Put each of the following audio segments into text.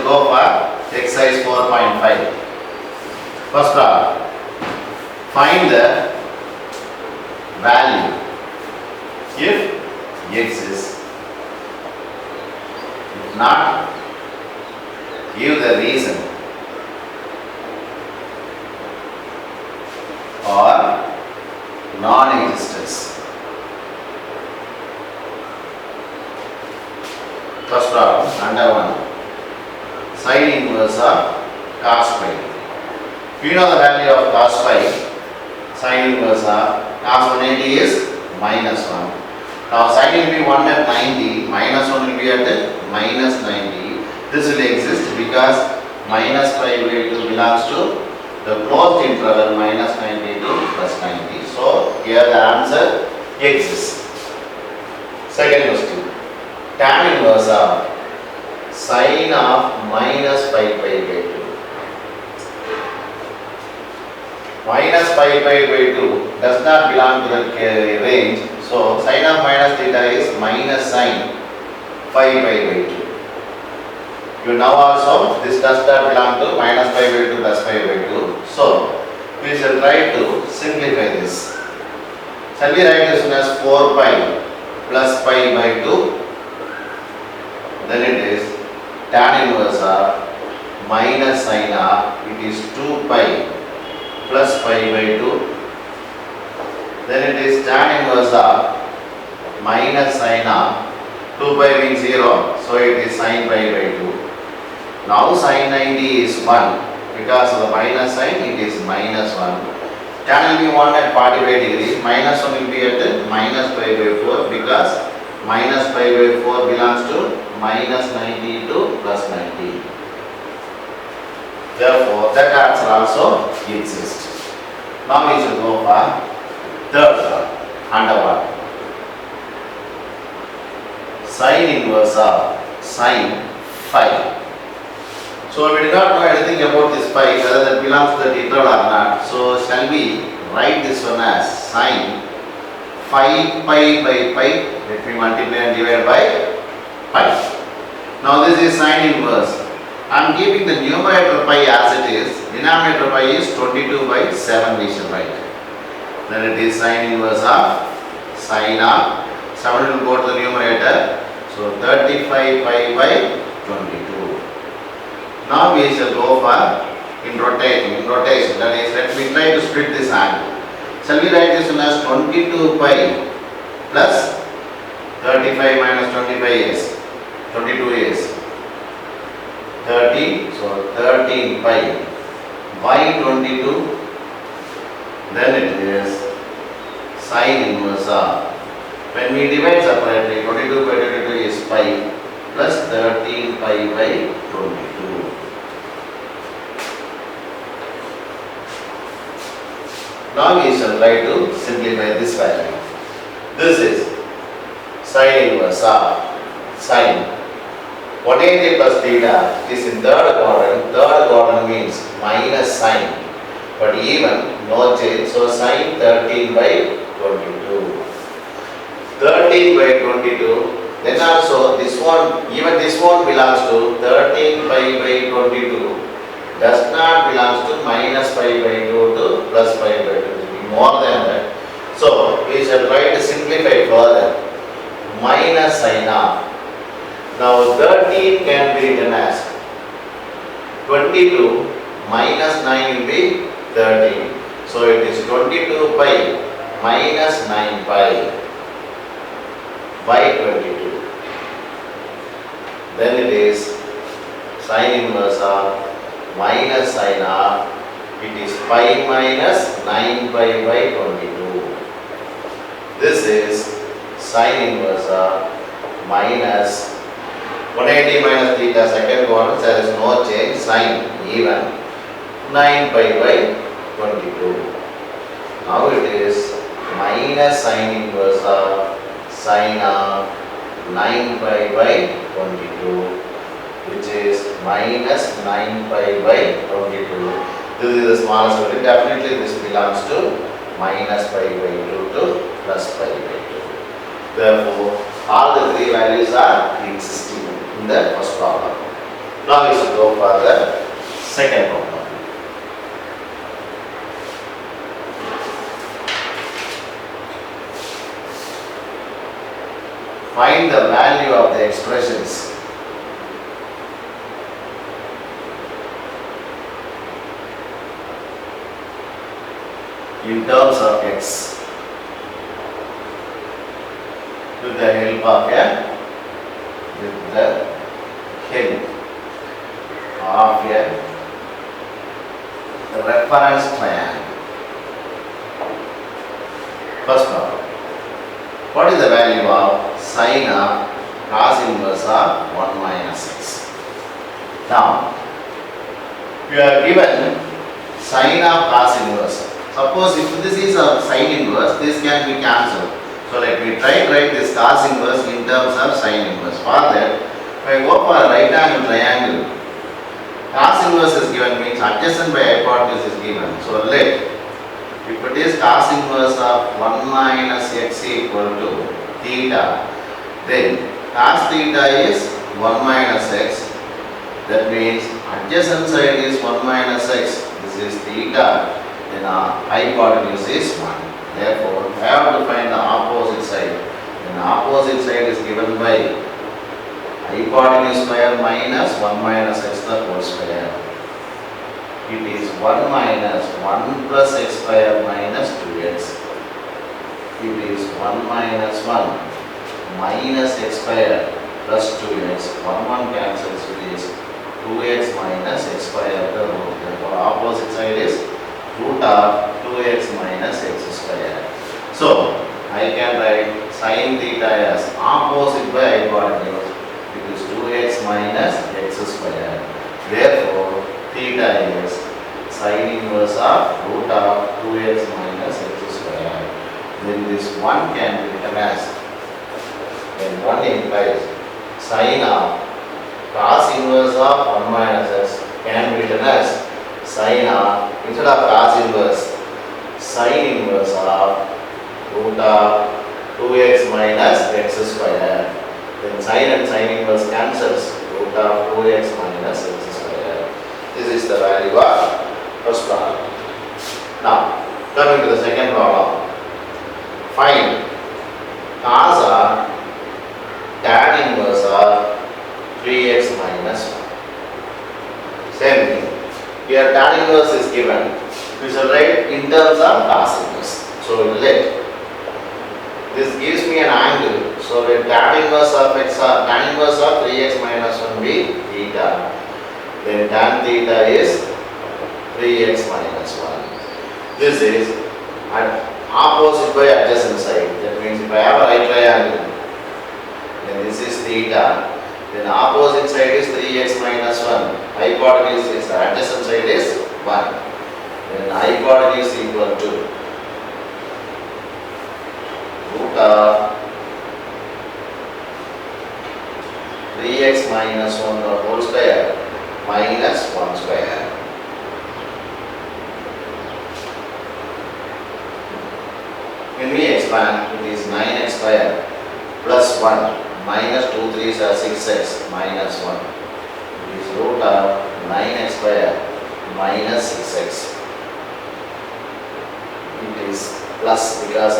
shall go for exercise 4.5. First problem. Find the value if x is. If not, give the reason or non-existence. First problem, under 1. Sine inverse of cos phi. We know the value of cos phi. Sine inverse of cos 180 is minus 1. Now sine will be 1 at 90, minus 1 will be at minus 90. This will exist because minus pi by 2 belongs to the closed interval minus 90 to plus 90. So here the answer exists. Second question. Tan inverse of sine of minus pi by 2. Minus pi by 2 does not belong to the range. So sine of minus theta is minus sine pi by 2. You know also this does not belong to minus pi by 2 plus pi by 2. So we shall try to simplify this. Shall we write this one as 4 pi plus pi by 2? Then it is tan inverse of minus sine of, it is 2 pi plus pi by 2. Then it is tan inverse of minus sine of 2 pi means 0, so it is sine pi by 2. Now sine 90 is 1, because of the minus sign it is minus 1. Tan will be 1 at 45 degrees, minus 1 will be at minus pi by 4, because minus pi by 4 belongs to minus 90 to plus 90. Therefore that answer also exists. Now we shall go for third term, under 1. Sine inverse of sine phi. So we do not know anything about this phi, whether that belongs to the interval or not. So shall we write this one as sine phi pi by pi, let me multiply and divide by pi. Now this is sine inverse. I am keeping the numerator pi as it is, denominator pi is 22 by 7 we shall write. Then it is sine inverse of sine of 7 will go to the numerator, so 35 pi by 22. Now we shall go for in rotation, that is, let me try to split this angle. Shall we write this one as 22 pi plus 35 minus 25 is 22 is 13, so 13 pi by 22. Then it is sine inverse of, when we divide separately, 22 by 22 is pi plus 13 pi by 22. Now we shall try to simplify this value. This is sine inverse of sine 180 plus theta is in third quadrant. Third quadrant means minus sine, but even no change. So sine 13 by 22. 13 by 22. Then also this one, even this one belongs to 13 pi by 22. Does not belongs to minus pi by 2 to plus pi by 2. It will be more than that. So we shall try to simplify further. Minus sine of. Now 13 can be written as 22 minus 9 will be 13. So it is 22 pi minus 9 pi by 22. Then it is sine inverse of minus sine of, it is pi minus 9 pi by 22. This is sine inverse of minus 180 minus theta, second quadrant, there is no change, sine even 9 pi by 22. Now it is minus sine inverse of sine of 9 pi by 22, which is minus 9 pi by 22. This is the smallest value. Definitely this belongs to minus pi by 2 to plus pi by 2. Therefore, all the three values are existing in the first problem. Now we should go for the second problem. Find the value of the expressions in terms of x with the help of a reference triangle. First problem. What is the value of sine of cos inverse of 1 minus x? Now, we are given sine of cos inverse. Suppose if this is a sine inverse, this can be cancelled. So let me try to write this cos inverse in terms of sine inverse. For that, if I go for a right angle triangle, cos inverse is given means adjacent by hypotenuse is given. So let, if it is cos inverse of 1 minus x equal to theta, then cos theta is 1 minus x. That means adjacent side is 1 minus x. This is theta. Then our hypotenuse is 1. Therefore, I have to find the opposite side. Then the opposite side is given by hypotenuse square minus 1 minus x the whole square. It is 1 minus 1 plus x square minus 2x. It is 1 minus 1 minus x square plus 2x. 1 cancels, it is 2x minus x square the root. Therefore, opposite side is root of 2x minus x square. So, I can write sin theta as opposite by hypotenuse. It is 2x minus x square. Therefore, theta is sin inverse of root of 2x minus x square. Then this 1 can be written as, then 1 implies sin of cos inverse of 1 minus x can be written as sin of, instead of cos inverse, sin inverse of root of 2x minus x square. Then sin and sin inverse cancels, root of 2x minus x square. This is the value of first problem. Now, coming to the second problem. Find cos of tan inverse of 3x minus 1. Same thing. Here tan inverse is given. We shall write in terms of cos inverse. So let this gives me an angle. So let tan inverse of x or tan inverse of 3x minus 1 be theta. Then tan theta is 3x minus 1. This is at opposite by adjacent side. That means if I have a right triangle, then this is theta. Then opposite side is 3x minus 1. Hypotenuse is adjacent side is 1. Then hypotenuse equal to root of 3x minus 1 the whole square minus 1 square. When we expand, it is 9x square plus 1 minus 2 3s are 6x minus 1. It is root of 9x square minus 6x. It is plus because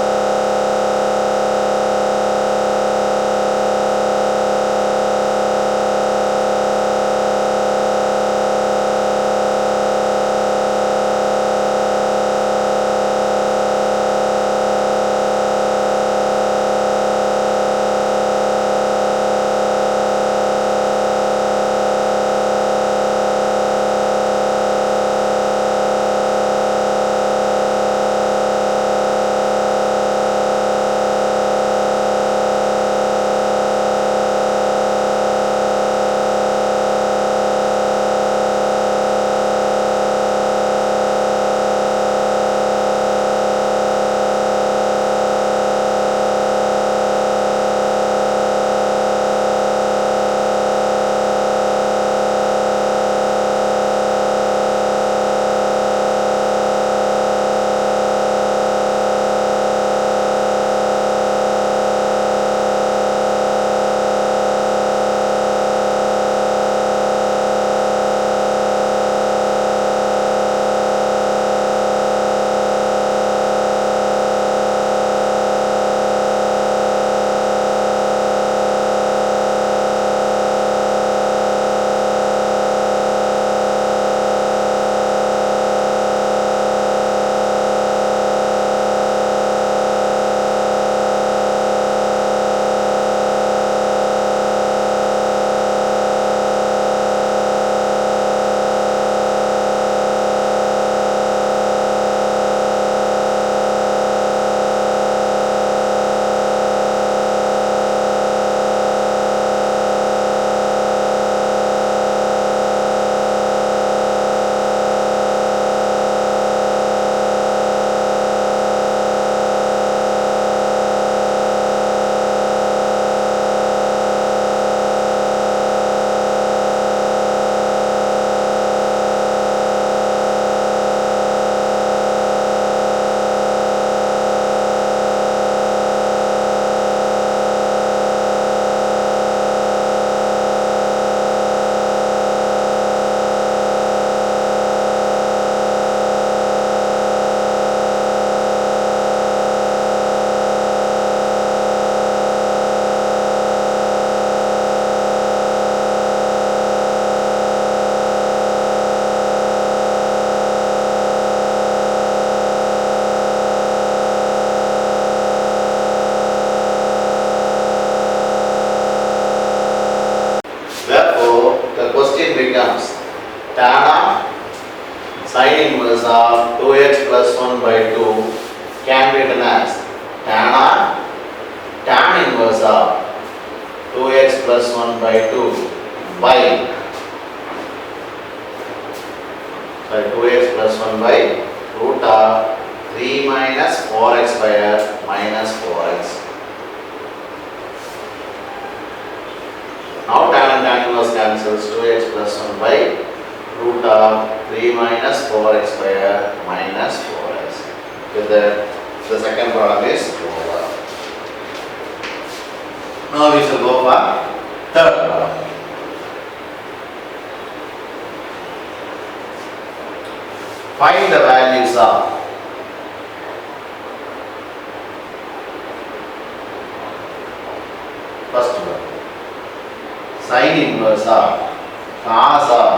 becomes tan of sin inverse of 2x plus 1 by 2 can be written as tan of tan inverse of 2x plus 1 by 2 by 2x plus 1 by root of 3 minus 4x square minus 4x. Now tan and tan inverse cancels, 2x plus 1 by root of 3 minus 4x square minus 4x. With that, the second problem is over. Now we shall go for third problem. Find the values of first one, sin inverse of cos of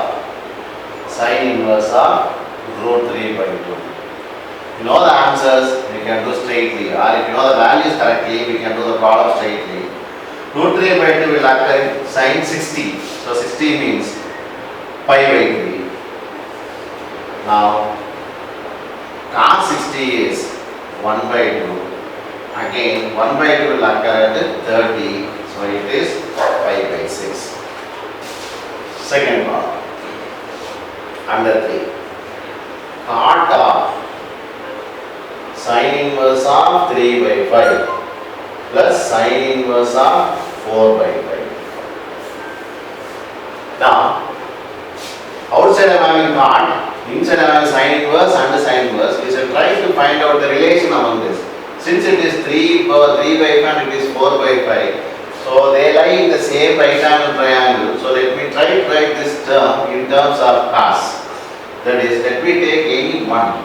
sin inverse of root 3 by 2. If you know the answers, we can do straightly, or if you know the values correctly, we can do the problem straightly. Root 3 by 2 will occur in sin 60. So 60 means pi by 3. Now cos 60 is 1 by 2. Again 1 by 2 will occur at 30. So it is pi by 6. Second problem. Under 3. Cot of sin inverse of 3 by 5 plus sin inverse of 4 by 5. Now, outside I am having cot, inside I am having sin inverse and sin inverse. We shall try to find out the relation among this. Since it is 3 power 3 by 5 and it is 4 by 5, so they lie in the same right angle triangle. So let me try to write this term in terms of cos. That is, let me take any one.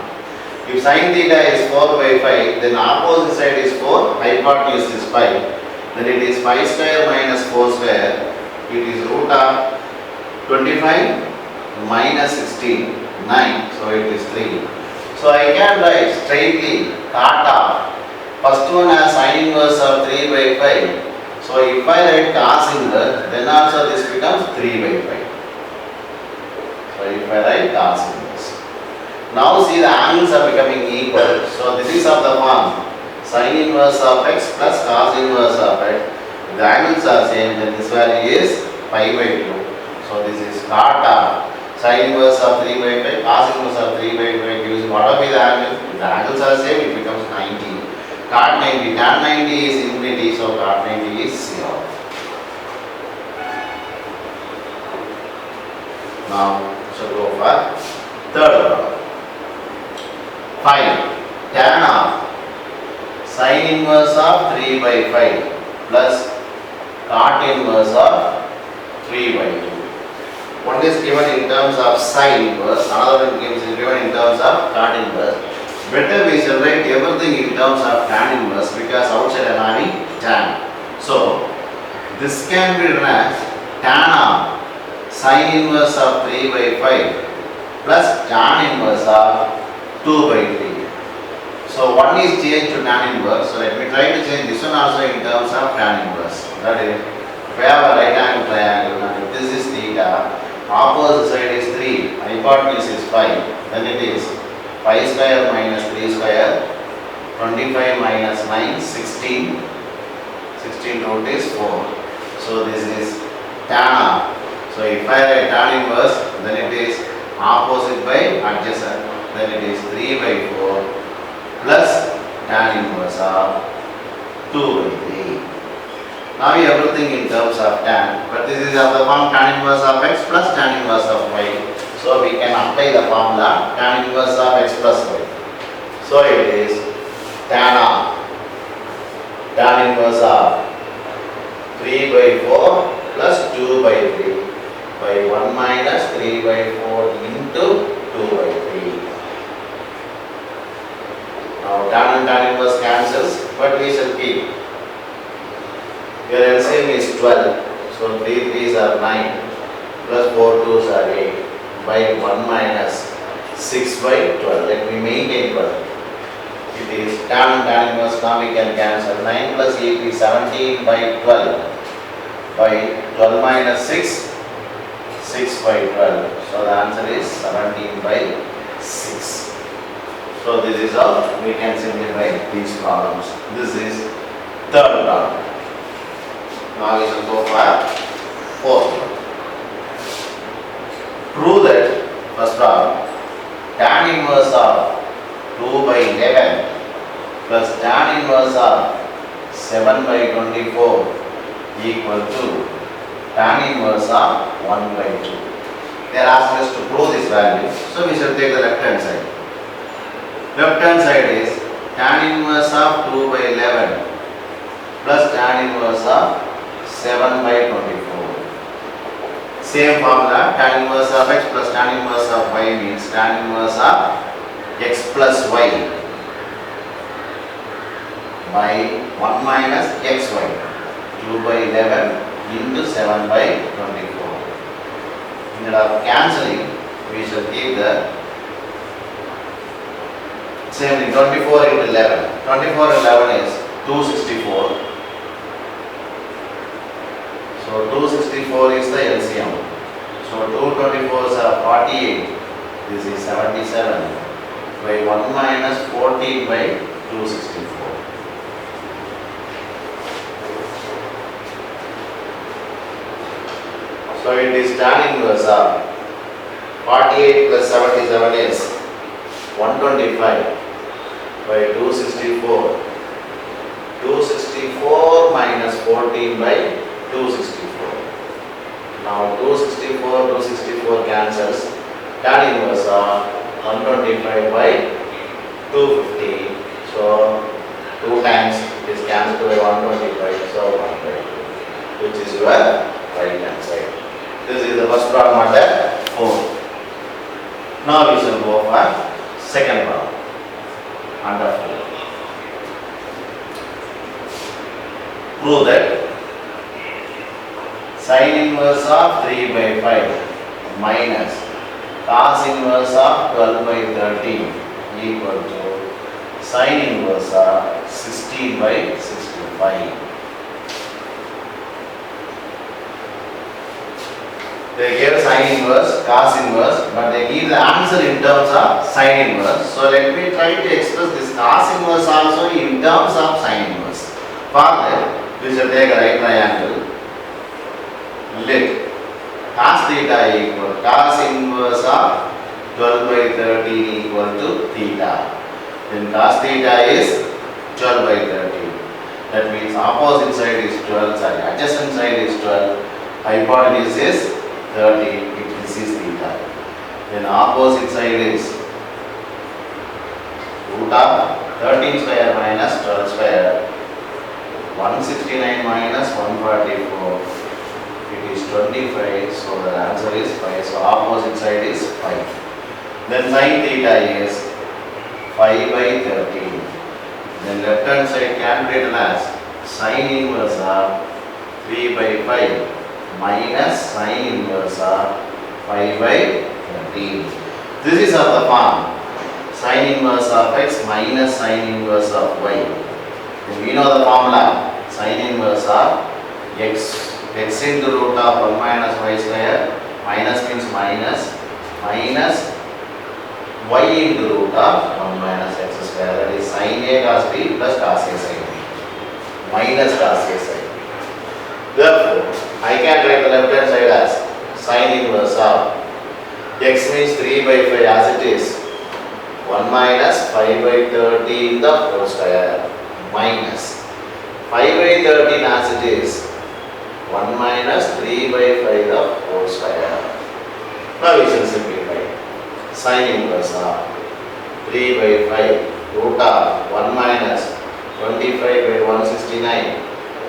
If sin theta is 4 by 5, then opposite side is 4, hypotenuse is 5. Then it is 5 square minus 4 square. It is root of 25 minus 16, 9. So it is 3. So I can write straightly cot of first one as sin inverse of 3 by 5. So if I write cos inverse, then also this becomes 3 by 5. So if I write cos inverse. Now see the angles are becoming equal. So this is of the form sin inverse of x plus cos inverse of x. If the angles are same, then this value is pi by 2. So this is cot of sin inverse of 3 by 5, cos inverse of 3 by 5 gives what will be the angle? If the angles are same, it becomes 90. Cot 90, tan 90 is infinity, so cot 90 is 0. Now, shall go for third problem. Find tan of sin inverse of 3 by 5 plus cot inverse of 3 by 2. One is given in terms of sin inverse, another one is given in terms of cot inverse. Better we shall write everything in terms of tan inverse because outside I am having tan. So this can be written as tan of sin inverse of 3 by 5 plus tan inverse of 2 by 3. So one is changed to tan inverse. So let me try to change this one also in terms of tan inverse. That is, if I have a right angle triangle and if this is theta, opposite side is 3, hypotenuse is 5, then it is 5 square minus 3 square, 25 minus 9, 16, 16 root is 4. So this is tan. So if I write tan inverse, then it is opposite by adjacent, then it is 3 by 4 plus tan inverse of 2 by 3. Now everything in terms of tan, but this is of the form tan inverse of x plus tan inverse of y. So we can apply the formula tan inverse of x plus y. So it is tan inverse of 3 by 4 plus 2 by 3 by 1 minus 3 by 4 into 2 by 3. Now tan and tan inverse cancels, but we shall keep. Here LCM is 12. So 3 3s are 9 plus 4 2s are 8 by 1 minus 6 by 12. Let me maintain 12. It is tan and tan inverse, now we can cancel. 9 plus 8 is 17 by 12 by 12 minus 6, 6 by 12. So the answer is 17 by 6. So this is how we can simplify these problems. This is third problem. Now we shall go for fourth. Prove that first problem, tan inverse of 2 by 11 plus tan inverse of 7 by 24 equal to tan inverse of 1 by 2. They are asking us to prove this value. So we shall take the left hand side. Left hand side is tan inverse of 2 by 11 plus tan inverse of 7 by 24. Same formula, tan inverse of x plus tan inverse of y means tan inverse of x plus y by 1 minus xy. 2 by 11 into 7 by 24. Instead of cancelling, we shall keep the same thing, 24 into 11. 24 into 11 is 264. So 264 is the LCM. So 2 24s are 48. This is 77 by 1 minus 14 by 264. So it is tan inverse of 48 plus 77 is 125 by 264. 264 minus 14 by 264. Now 264 cancels. Tan inverse of 125 by 250. So 2 times is cancelled by 125. So 1 by 2, which is your right hand side. This is the first problem under 4. Now we shall go for second problem under 4. Prove that sin inverse of 3 by 5 minus cos inverse of 12 by 13 equal to sin inverse of 16 by 65. They gave sin inverse, cos inverse, but they give the answer in terms of sin inverse. So let me try to express this cos inverse also in terms of sin inverse. For that, we shall take a right triangle. Let cos theta equal cos inverse of 12 by 13 equal to theta. Then cos theta is 12 by 13. That means opposite side is 12, sorry, adjacent side is 12, hypotenuse is 30, this is theta. Then opposite side is root of 13 square minus 12 square, 169 minus 144, it is 25, so the answer is 5, so opposite side is 5. Then sin theta is 5 by 13. Then left hand side can be written as sin inverse of 3 by 5 minus sin inverse of 5 by 13. This is of the form sin inverse of x minus sin inverse of y. And we know the formula sin inverse of x into root of 1 minus y square, minus means minus, minus y into root of 1 minus x square, that is sin a cos b plus cos a sin b minus cos a sin. Therefore, I can write the left hand side as sin inverse of x means 3 by 5 as it is 1 minus 5 by 13 the whole square minus 5 by 13 as it is 1 minus 3 by 5 the whole square. Now we shall simplify. Sin inverse of 3 by 5 root of 1 minus 25 by 169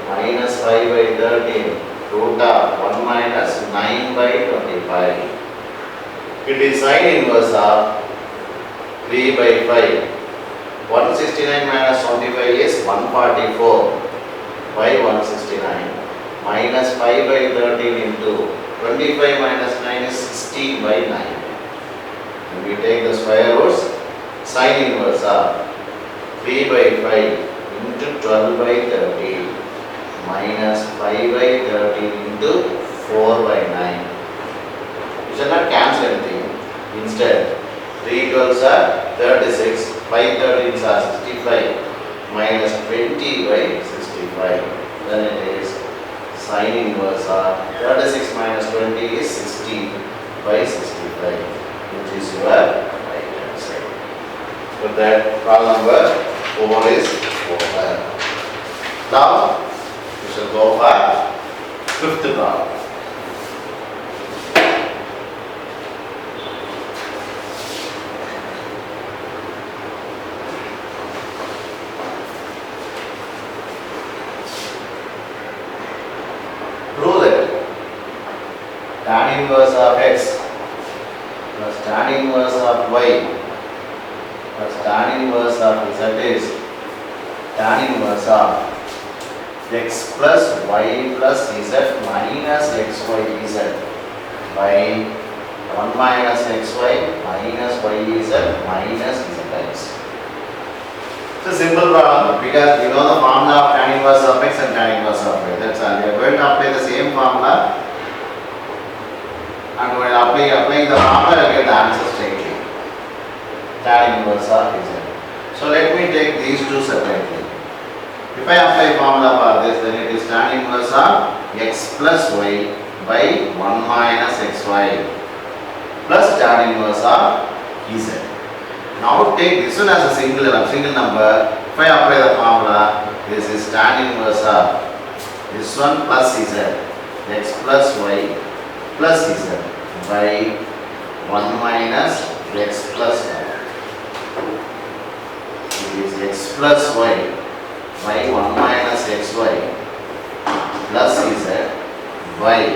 minus 5 by 13 root of 1 minus 9 by 25. It is sin inverse of 3 by 5. 169 minus 25 is 144 by 169 minus 5 by 13 into 25 minus 9 is 16 by 9. And we take the square roots, sin inverse of 3 by 5 into 12 by 13 minus 5 by 13 into 4 by 9 You shall not cancel anything. Instead, 3 12s are 36, 5 13s are 65, minus 20 by 65. Then it is sin inverse of 36 minus 20 is 60 by 65, which is your right hand side. So that problem number 4 is over. Now, we shall go for 5th problem. Prove that tan inverse of x plus tan inverse of y plus tan inverse of z is tan inverse of x plus y plus z minus xy z by 1 minus xy minus yz minus zx. It's a simple problem because we know the formula of tan inverse of x and tan inverse of y. That's all. We are going to apply the same formula, and while applying the formula, we get the answer straightly. Tan inverse of z. So let me take these two separately. If I apply formula for this, then it is tan inverse of x plus y by 1 minus xy plus tan inverse of z. Now take this one as a single number. If I apply the formula, this is tan inverse of this one plus z, x plus y plus z by 1 minus x plus y. It is x plus y by 1 minus xy plus z by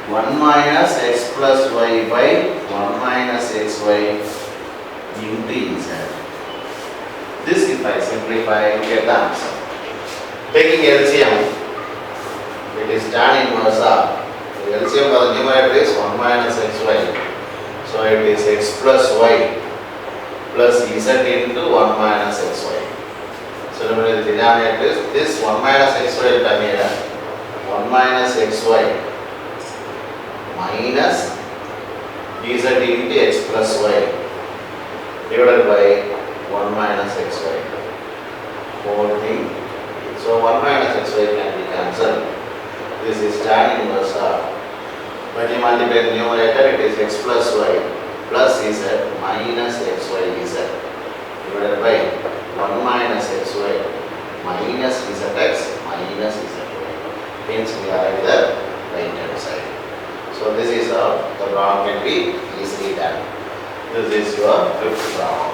1 minus x plus y by 1 minus xy into z. This if I simplify, you get the answer. Taking LCM, it is tan inverse of, the LCM for the numerator is 1 minus xy. So it is x plus y plus z into 1 minus xy. So remember the denominator is this 1 minus xy will come here, 1 minus xy minus z into x plus y divided by 1 minus xy. Whole thing. So 1 minus xy can be cancelled. This is tan inverse of. When you multiply the numerator, it is x plus y plus z minus xy z divided by 1 minus xy minus zx minus zy. Hence we are at the right hand side. So this is how the problem can be easily done. This is your 5th problem.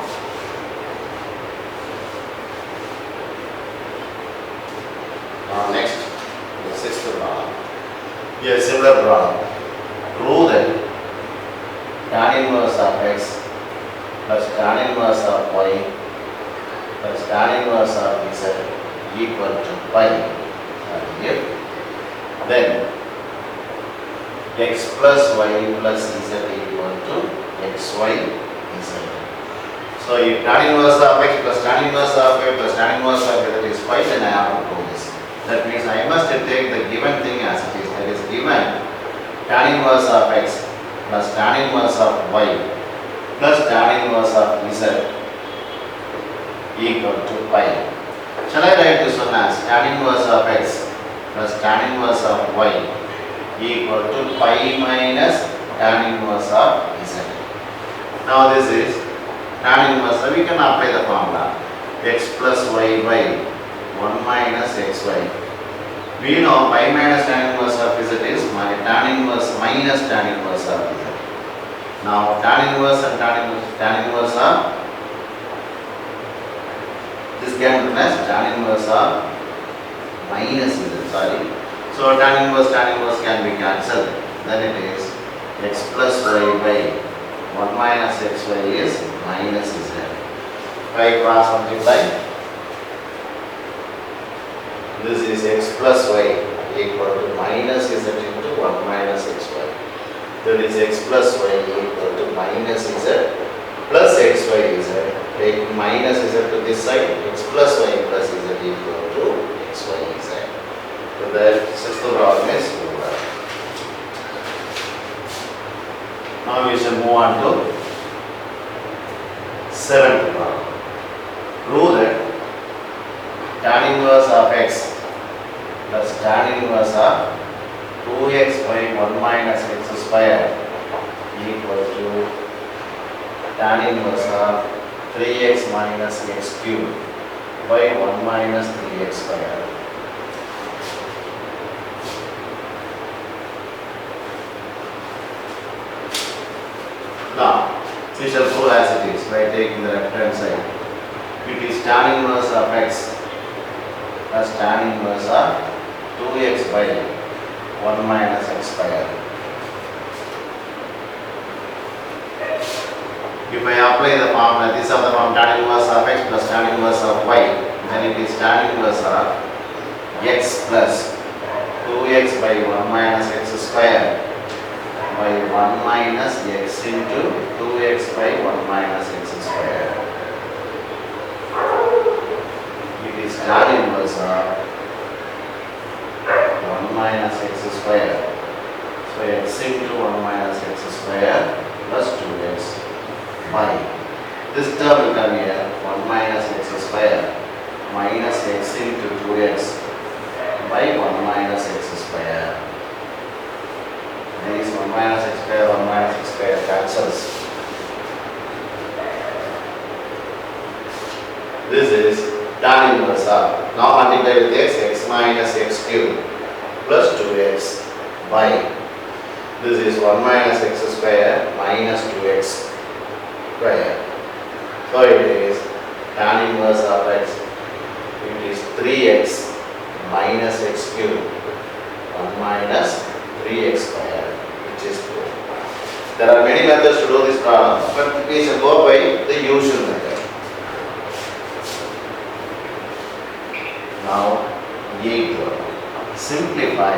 Now next, the 6th problem. Here similar problem. Prove that tan inverse of x plus tan inverse of y plus tan inverse of z equal to pi. And if then x plus y plus z equal to xy z. So if tan inverse of x plus tan inverse of y plus tan inverse of z is pi, then I have to prove this. That means I must take the given thing as it is. That is given tan inverse of x plus tan inverse of y plus tan inverse of z equal to pi. Shall I write this one as tan inverse of x plus tan inverse of y equal to pi minus tan inverse of z. Now this is tan inverse, so we can apply the formula x plus y by 1 minus xy. We know pi minus tan inverse of z is tan inverse minus tan inverse of z. Now tan inverse and tan inverse of this can be as tan inverse of minus z. Sorry. So tan inverse can be cancelled. Then it is x plus y by 1 minus xy is minus z. If I cross multiply, this is x plus y equal to minus z into 1 minus xy. That is x plus y equal to minus z plus xy z. Take minus z to this side, x plus y plus z equal to xy z. So that 6th problem is over. Now we shall move on to 7th problem. Prove that tan inverse of x plus tan inverse of 2x by 1 minus x square equal to tan inverse of 3x minus x cube by 1 minus 3x square. Now, we shall prove as it is by taking the left hand side. It is tan inverse of x plus tan inverse of 2x by 1 minus x square. If I apply the formula, this is the form tan inverse of x plus tan inverse of y, then it is tan inverse of x plus 2x by 1 minus x square by 1 minus x into 2x by 1 minus x square. It is tan inverse of 1 minus x square. So x into 1 minus x square plus 2x by this term will come here 1 minus x square minus x into 2x by 1 minus x square. This 1 minus x square, 1 minus x square cancels. This is tan inverse of, now multiply with x minus x cube plus 2x by, this is 1 minus x square minus 2x square. So it is tan inverse of x, it is 3x minus x cube 1 minus 3x square, which is 2. There are many methods to do this problem, but we shall go by the usual method. Now, simplify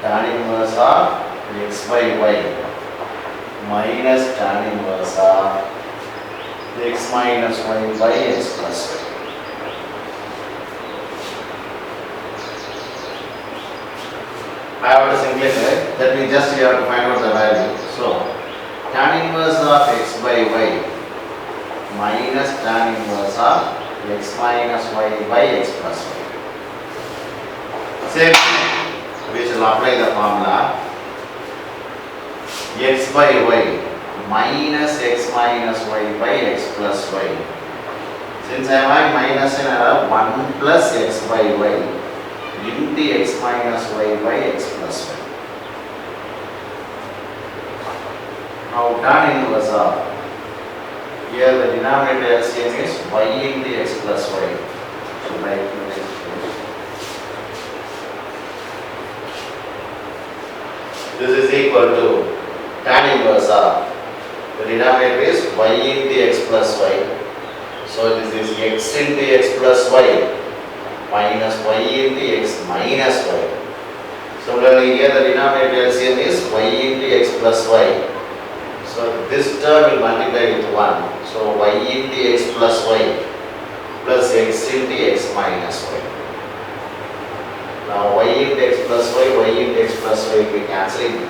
tan inverse of x by y minus tan inverse of x minus y by x plus y. I have to simplify that we just have to find out the value. So, tan inverse of x by y minus tan inverse of x minus y by x plus y. Same thing, we shall apply the formula x by y minus x minus y by x plus y. Since I have minus and I have 1 plus x by y into x minus y by x plus y. Now tan inverse of, here the denominator LCM is y into x plus y. So write this. This is equal to tan inverse of, the denominator is y into x plus y. So this is x into x plus y minus y into x minus y. Similarly here the denominator LCM is y into x plus y. So this term will multiply with 1. So y into x plus y plus x into x minus y. Now y into x plus y into x plus y will be cancelling.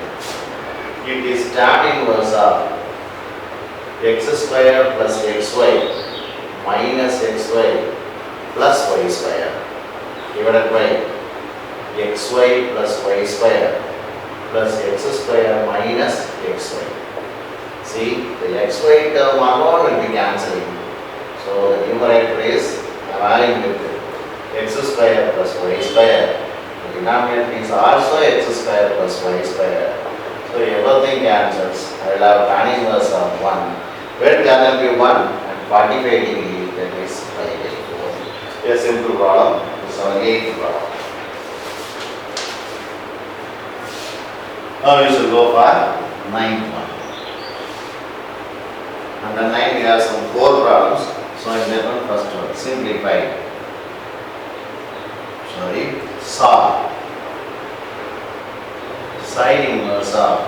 It is tan inverse of x square plus xy minus xy plus y square divided by xy plus y square plus x square minus xy. See, the xy term alone will be cancelling. So the numerator is aligning with x square plus y square. The denominator is also x square plus y square. So everything cancels. I will have tan inverse of 1. Where tan will be 1 and 45 degree, that is 5 by 4. A simple problem. This is our 8th problem. Now we should go for 9th one. Under 9 we have some 4 problems. So in that one, first one, simplify. Solve. Sin inverse of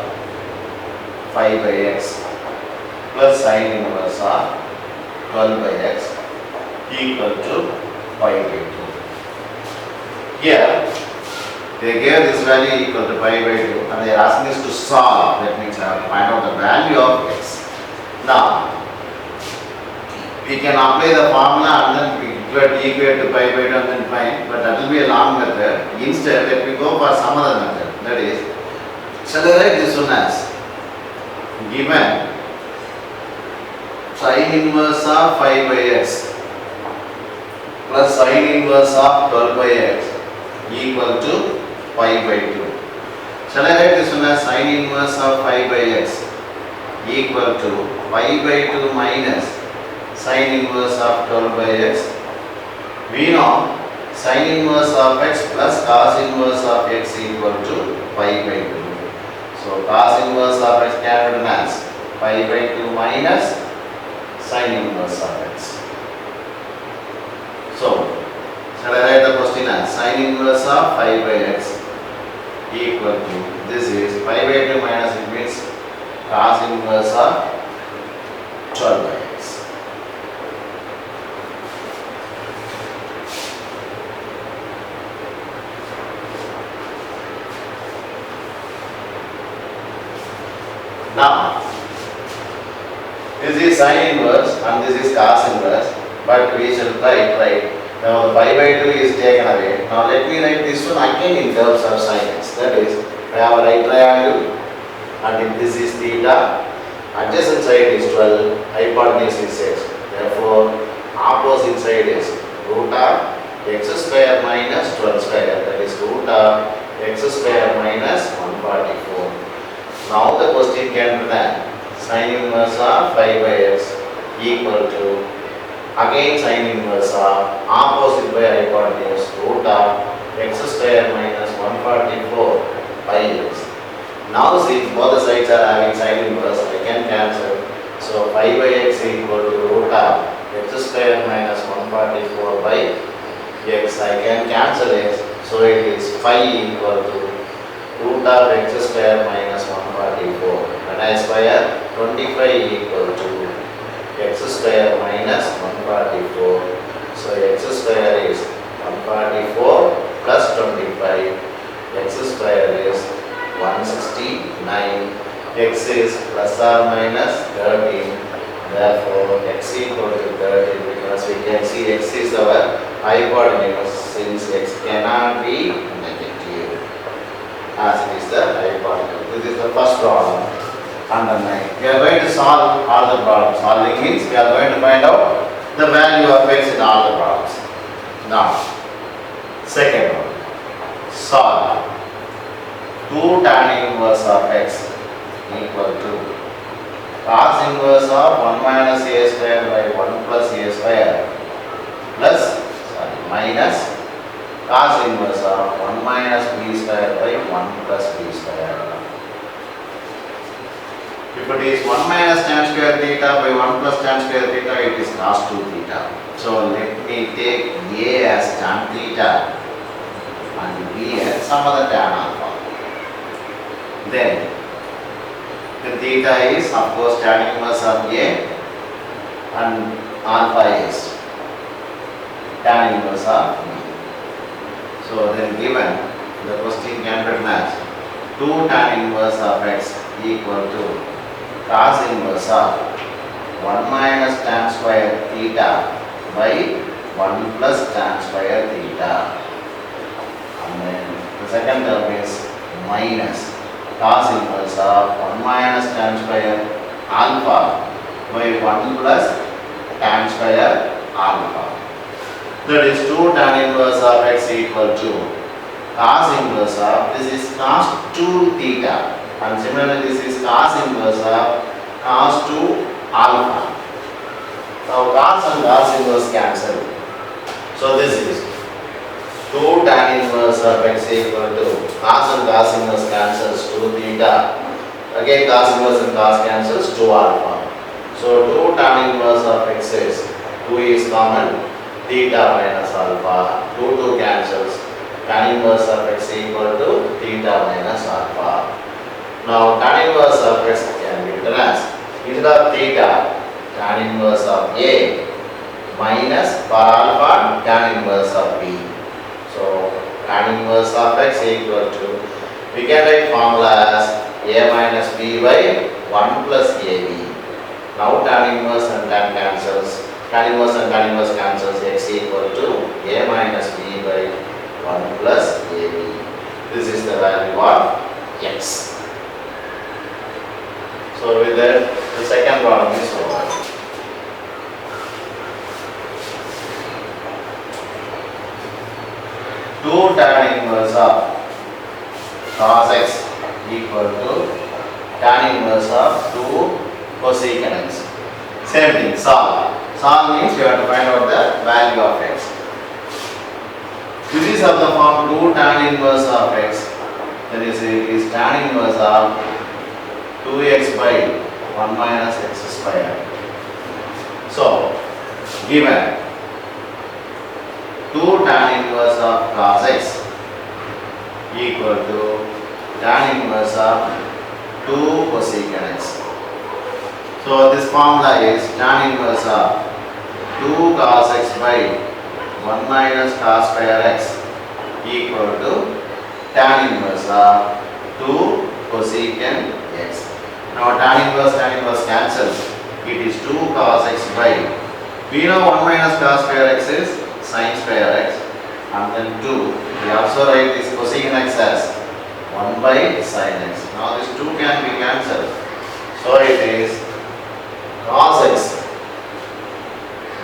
5 by x plus sin inverse of 12 by x equal to 5 by 2. Here They gave this value equal to pi by 2 and they are asking us to solve. That means I have to find out the value of x. Now, we can apply the formula and then equate to pi by 2 and then find, but that will be a long method. Instead, let me go for some other method. That is, shall I write this one as given sin inverse of 5 by x plus sin inverse of 12 by x equal to pi by 2. Shall I write this one as sin inverse of 5 by x equal to pi by 2 minus sin inverse of 12 by x? We know sin inverse of x plus cos inverse of x equal to pi by 2. So cos inverse of x can be written as pi by 2 minus sin inverse of x. So, shall I write the question as sin inverse of 5 by x equal to, this is pi by 2 minus, it means cos inverse of 12 by x. Now, this is sin inverse and this is cos inverse, but we shall write right. Now the pi by 2 is taken away. Now let me write this one again in terms of sin x. That is, I have a right triangle and if this is theta, adjacent side is 12, hypotenuse is 6. Therefore, opposite side is root of x square minus 12 square. That is root of x square minus 144. Now the question can be that sin inverse of 5 by x equal to, again sin inverse of opposite by hypotenuse root of x square minus 144 by x. Now since both the sides are having sin inverse, I can cancel. So 5 by x equal to root of x square minus 144 by x. I can cancel x. So it is 5 equal to root of x square minus 144. When I square 25 equal to x square minus 144. So x square is 144 plus 25. X square is 169. X is plus or minus 13. Therefore, x equal to 13 because we can see x is our hypotenuse since x cannot be negative as it is the hypotenuse. This is the first problem. Underline. We are going to solve all the problems. Solving means we are going to find out the value of x in all the problems. Now, second one. Solve 2 tan inverse of x equal to cos inverse of 1 minus a square by 1 plus a square plus minus cos inverse of 1 minus b square by 1 plus b square. If it is 1 minus tan square theta by 1 plus tan square theta, it is cos 2 theta. So let me take a as tan theta and b as some other tan alpha. Then the theta is of course tan inverse of a and alpha is tan inverse of b. So then given the question can be written as 2 tan inverse of x equal to cos inverse of 1 minus tan square theta by 1 plus tan square theta. And then the second term is minus cos inverse of 1 minus tan square alpha by 1 plus tan square alpha. That is 2 tan inverse of x equal to cos inverse of, this is cos 2 theta. And similarly, this is cos inverse of cos 2 alpha. Now, cos and cos inverse cancel. So, this is 2 tan inverse of x equal to cos and cos inverse cancels 2 theta. Again, cos inverse and cos cancels 2 alpha. So, 2 tan inverse of x is 2 is common, theta minus alpha. 2 cancels. Tan inverse of x equal to theta minus alpha. Now tan inverse of x can be written as, instead of theta, tan inverse of A minus for alpha tan inverse of B. So tan inverse of x equal to, we can write formula as a minus b by 1 plus ab. Now tan inverse and tan cancels. Tan inverse and tan inverse cancels, x equal to a minus b by 1 plus ab. This is the value of x. So with that, the second problem is over. Two tan inverse of cos x equal to tan inverse of 2 cosecant x. Same thing, solve. Solve means you have to find out the value of x. This is of the form 2 tan inverse of x. That is tan inverse of 2x by 1 minus x square. So, given 2 tan inverse of cos x equal to tan inverse of 2 cosecant x. So, this formula is tan inverse of 2 cos x by 1 minus cos square x equal to tan inverse of 2 cosecant x. Now tan inverse cancels. It is 2 cos x by, we know 1 minus cos square x is sin square x, and then 2. We also write this cosecant x as 1 by sin x. Now this 2 can be cancelled. So it is cos x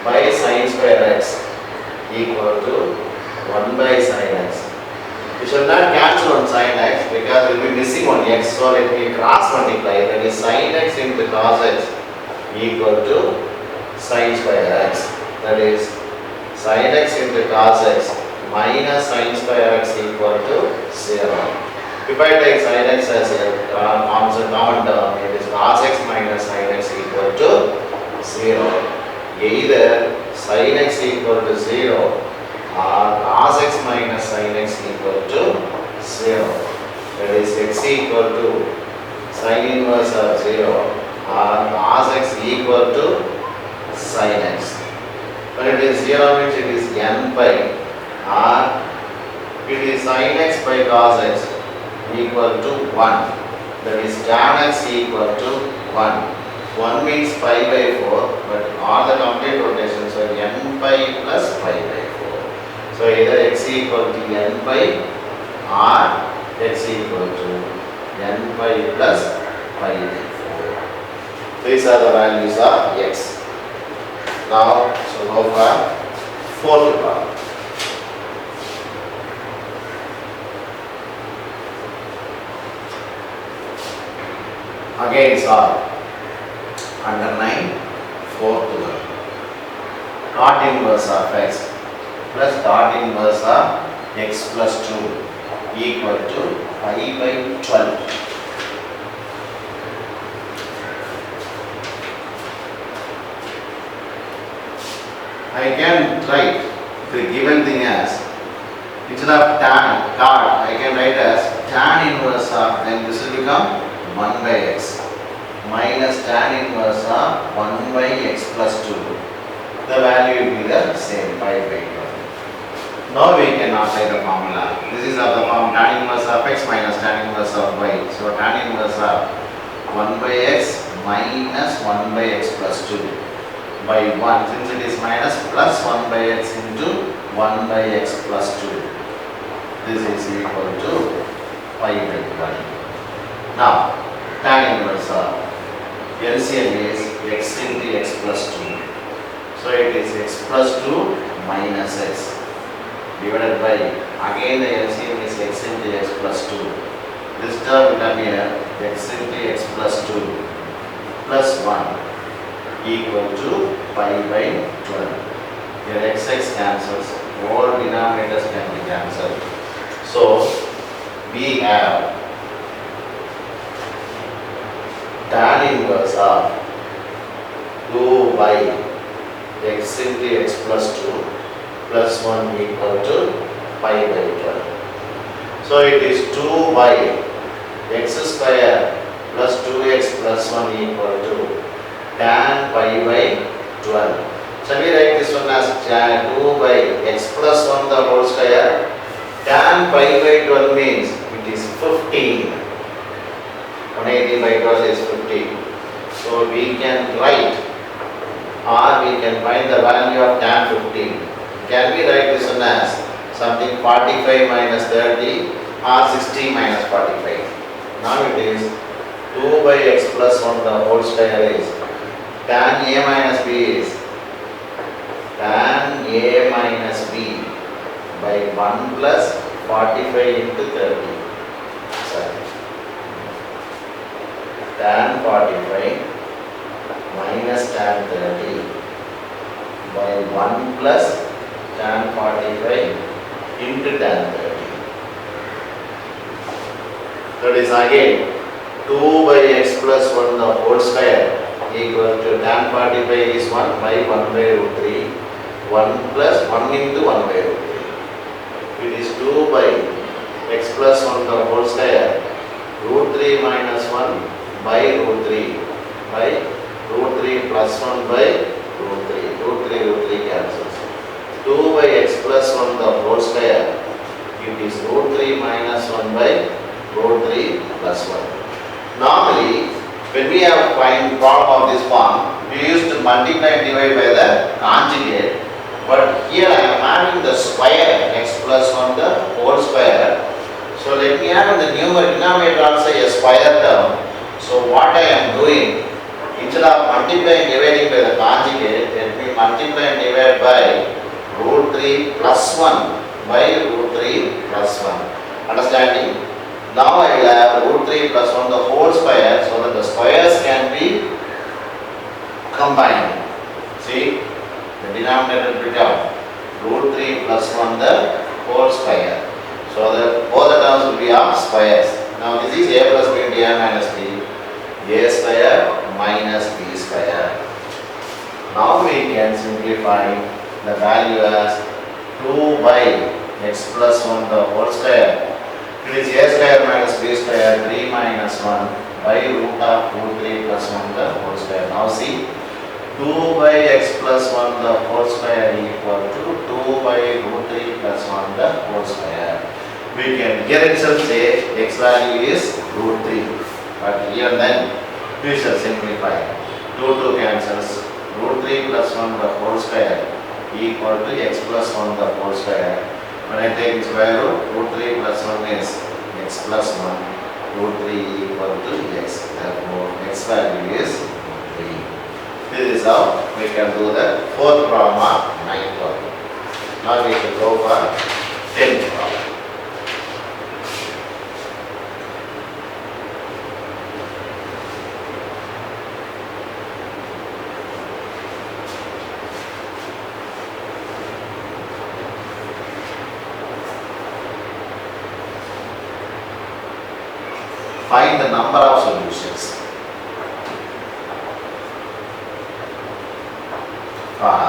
by sin square x equal to 1 by sin x. We should not cancel on sin x because we will be missing on x. So let me cross multiply. That is sin x into cos x equal to sin square x. That is sin x into cos x minus sin square x equal to 0. If I take sin x as a common term, it is cos x minus sin x equal to 0. Either sin x equal to 0 or cos x minus sin x equal to 0. That is x equal to sin inverse of 0 or cos x equal to sin x. When it is 0 means it is n pi, or it is sin x by cos x equal to 1. That is tan x equal to 1. 1 means pi by 4, but all the complete rotations are n pi plus pi by 4. So either x equal to n pi or x equal to n pi plus pi by 4. These are the values of x. Now, so go for fourth problem. Again solve. Underline fourth one. Cot inverse of x plus cot inverse of x plus 2 equal to pi by 12. I can write the given thing as, instead of tan, cot, I can write as tan inverse of, then this will become 1 by x minus tan inverse of 1 by x plus 2. The value will be the same, pi by 12. Now we can apply the formula. This is of the form tan inverse of x minus tan inverse of y. So tan inverse of 1 by x minus 1 by x plus 2 by 1. Since it is minus, plus 1 by x into 1 by x plus 2. This is equal to pi by 12. Now tan inverse of LCM is x into x plus 2. So it is x plus 2 minus x divided by, again the LCM is x into x plus 2. This term will come here, x into x plus 2 plus 1 equal to pi by 12. Here x cancels, all denominators can be cancelled. So we have tan inverse of 2 by x into x plus 2 plus 1 equal to pi by 12. So it is 2 by x square plus 2x plus 1 equal to tan pi by 12. Shall we write this one as 2 by x plus 1 the whole square Tan pi by 12 means it is 15. 180 by 12 is 15. So we can write or we can find the value of tan 15. Can we write this one as something 45 minus 30 or 60 minus 45? Now it is 2 by x plus 1 the whole square is tan a minus b is tan a minus b by 1 plus 45 into 30. Sorry. Tan 45 minus tan 30 by 1 plus tan 45 into tan 30. That is again 2 by x plus 1 the whole square equal to tan 45 is 1 by 1 by root 3, 1 plus 1 into 1 by root 3. It is 2 by x plus 1 the whole square root 3 minus 1 by root 3 by root 3 plus 1 by root 3. Root 3 cancels. 2 by x plus 1 the whole square, it is root 3 minus 1 by root 3 plus 1. Normally, when we have find problem of this form, we used to multiply and divide by the conjugate. But here I am adding the square x plus 1 the whole square. So let me add in the denominator also a square term. So what I am doing, instead of multiplying and dividing by the conjugate, let me multiply and divide by root 3 plus 1 by root 3 plus 1. Understanding? Now I will have root 3 plus 1 the whole square so that the squares can be combined. See, the denominator become root 3 plus 1 the whole square. So that both the terms will be of squares. Now this is a plus b into a minus b. A square minus b square. Now we can simplify the value as 2 by x plus 1 the whole square. It is a square minus b square 3 minus 1 by root of root 3 plus 1 the whole square. Now see, 2 by x plus 1 the whole square equal to 2 by root 3 plus 1 the whole square. We can here itself say x value is root 3. But here then we shall simplify. 2 cancels. Root 3 plus 1 the whole square equal to x plus 1 the whole square. When I take square root 3 plus 1 is x plus 1. Root 3 equal to x. Therefore, x value is 3. This is how we can do the fourth problem of 9th problem. Now we should go for 10th problem. Find the number of solutions. For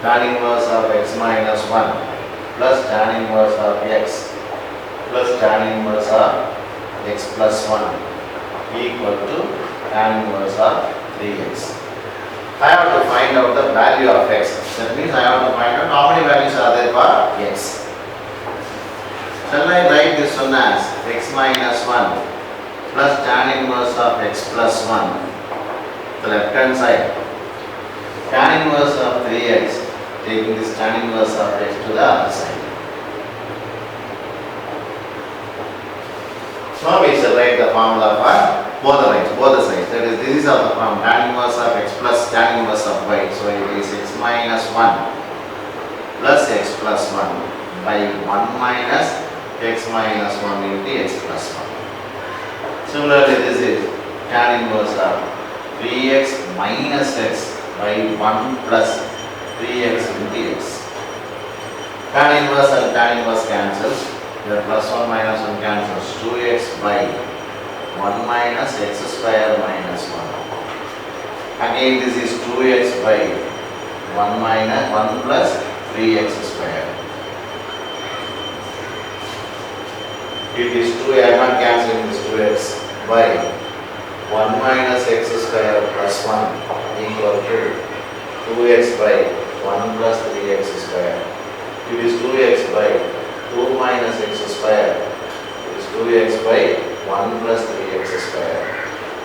tan inverse of x minus 1 plus tan inverse of x plus tan inverse of x plus 1 equal to tan inverse of 3x. I have to find out the value of x. That means I have to find out how many values are there for x. Shall I write this one as x minus 1 plus tan inverse of x plus 1 the left hand side, tan inverse of 3x, taking this tan inverse of x to the other side. Now we shall write the formula for both the sides. That is, this is of the form tan inverse of x plus tan inverse of y. So it is x minus 1 plus x plus 1 by 1 minus x minus 1 into x plus 1. Similarly, this is tan inverse of 3x minus x by 1 plus 3x into x. Tan inverse and tan inverse cancels. The plus 1 minus 1 cancels. 2x by 1 minus x square minus 1. Again, this is 2x by 1 minus 1 plus 3x square. It is 2, I am not cancelling this 2x by 1 minus x square plus 1 equal to 2x by 1 plus 3x square. It is 2x by 2 minus x square is 2x by 1 plus 3x square.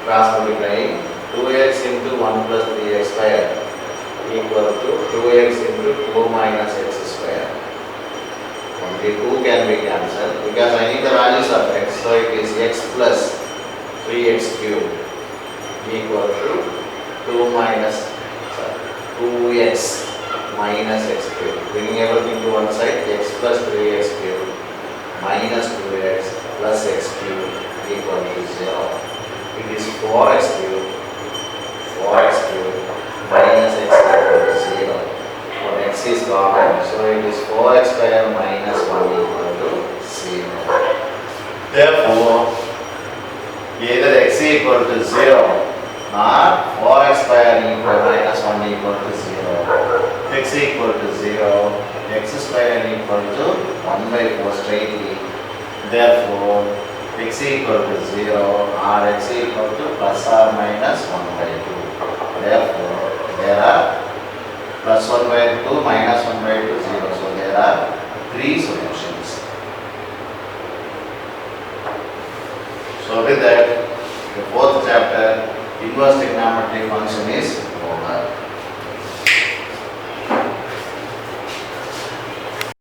Cross multiplying 2x into 1 plus 3x square equal to 2x into 2 minus x square. Only 2 can be cancelled because I need the values of x. So it is x plus 3x cube equal to 2x minus x cube. Bringing everything to one side, x plus 3x cube minus 2x plus x cube equal to 0. It is 4x cube minus x equal to 0. When x is common, so it is 4x square minus 1 equal to 0. Therefore, either x equal to 0 or 4x square equal minus 1 equal to 0. X equal to 0, x square equal to 1 by 4 straightly. Therefore, x equal to 0 or x equal to plus or minus 1 by 2. Therefore, there are plus 1 by 2 minus 1 by 2 0. So, there are 3 solutions. So, with that, the fourth chapter, inverse trigonometry function is over.